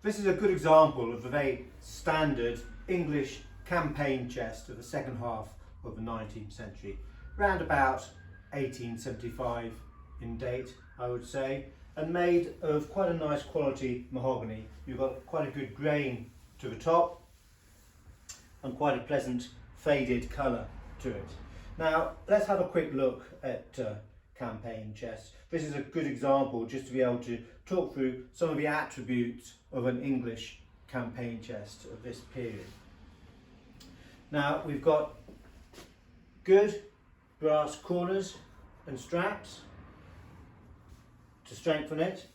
This is a good example of a very standard English campaign chest of the second half of the 19th century, round about 1875 in date, I would say, and made of quite a nice quality mahogany. You've got quite a good grain to the top and quite a pleasant faded colour to it. Now let's have a quick look at campaign chests. This is a good example just to be able to talk through some of the attributes of an English campaign chest of this period. Now we've got good brass corners and straps to strengthen it.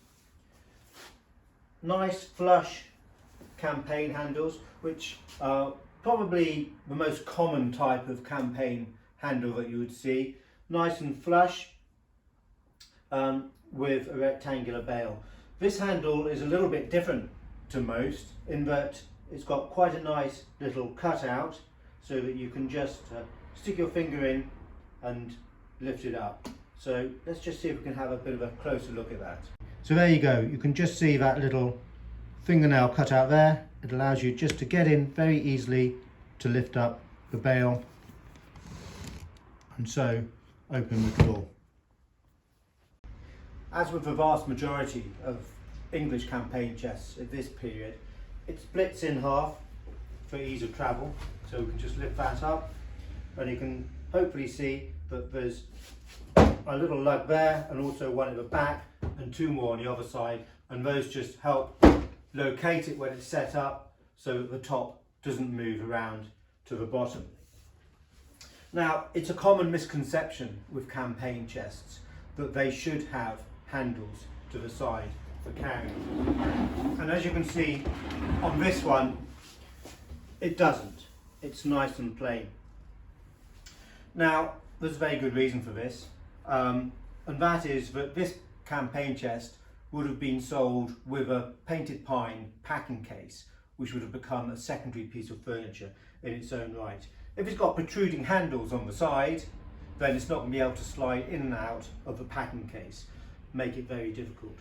Nice flush campaign handles, which are probably the most common type of campaign handle that you would see. Nice and flush with a rectangular bail. This handle is a little bit different to most in that it's got quite a nice little cutout so that you can just stick your finger in and lift it up. So let's just see if we can have a bit of a closer look at that. So there you go, you can just see that little fingernail cutout there. It allows you just to get in very easily to lift up the bail and so open the drawer. As with the vast majority of English campaign chests at this period, it splits in half for ease of travel. So we can just lift that up and you can hopefully see that there's a little lug there and also one at the back and two more on the other side, and those just help locate it when it's set up so that the top doesn't move around to the bottom. Now, it's a common misconception with campaign chests that they should have handles to the side for carrying. And as you can see on this one, it doesn't. It's nice and plain. Now, there's a very good reason for this, and that is that this campaign chest would have been sold with a painted pine packing case, which would have become a secondary piece of furniture in its own right. If it's got protruding handles on the side, then it's not going to be able to slide in and out of the packing case, make it very difficult.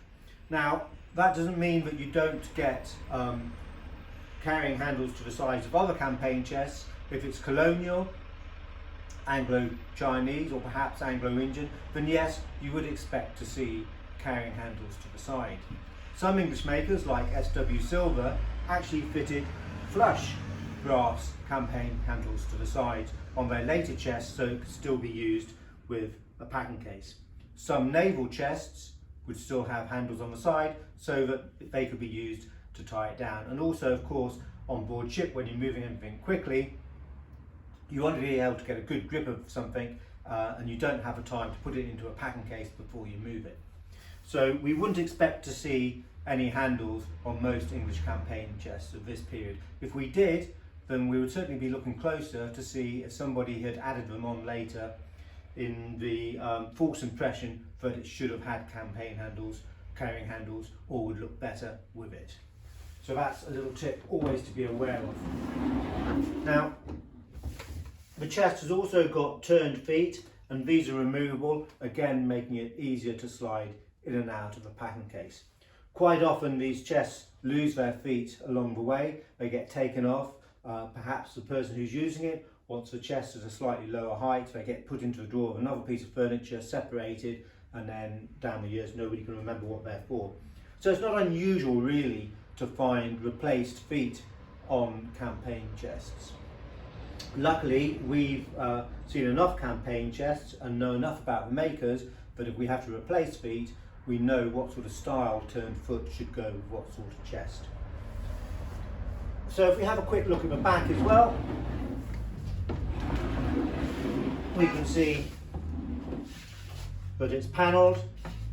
Now, that doesn't mean that you don't get carrying handles to the sides of other campaign chests. If it's colonial, Anglo-Chinese or perhaps Anglo-Indian, then yes, you would expect to see carrying handles to the side. Some English makers like S.W. Silver actually fitted flush brass campaign handles to the side on their later chests so it could still be used with a packing case. Some naval chests would still have handles on the side so that they could be used to tie it down. And also, of course, on board ship when you're moving anything quickly, you want to be able to get a good grip of something and you don't have the time to put it into a packing case before you move it. So we wouldn't expect to see any handles on most English campaign chests of this period. If we did, then we would certainly be looking closer to see if somebody had added them on later in the false impression that it should have had campaign handles, carrying handles, or would look better with it. So that's a little tip always to be aware of. Now, the chest has also got turned feet, and these are removable, again making it easier to slide in and out of the packing case. Quite often these chests lose their feet along the way, they get taken off. Perhaps the person who's using it wants the chest at a slightly lower height, they get put into a drawer of another piece of furniture, separated, and then down the years nobody can remember what they're for. So it's not unusual really to find replaced feet on campaign chests. Luckily, we've seen enough campaign chests and know enough about the makers that if we have to replace feet, we know what sort of style turned foot should go with what sort of chest. So if we have a quick look at the back as well, we can see that it's panelled,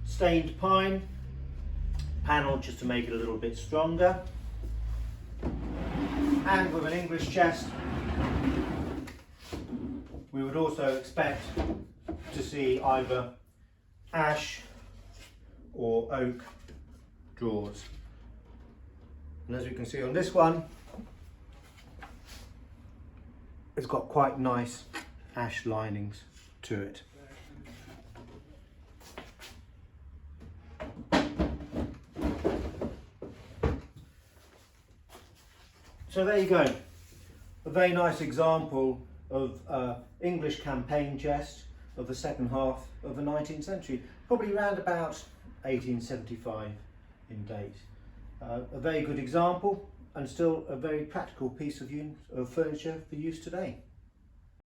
stained pine, panelled just to make it a little bit stronger, and with an English chest we would also expect to see either ash or oak drawers. And as we can see on this one, it's got quite nice ash linings to it. So there you go, a very nice example of English campaign chest of the second half of the 19th century, probably around about 1875 in date. A very good example and still a very practical piece of furniture for use today.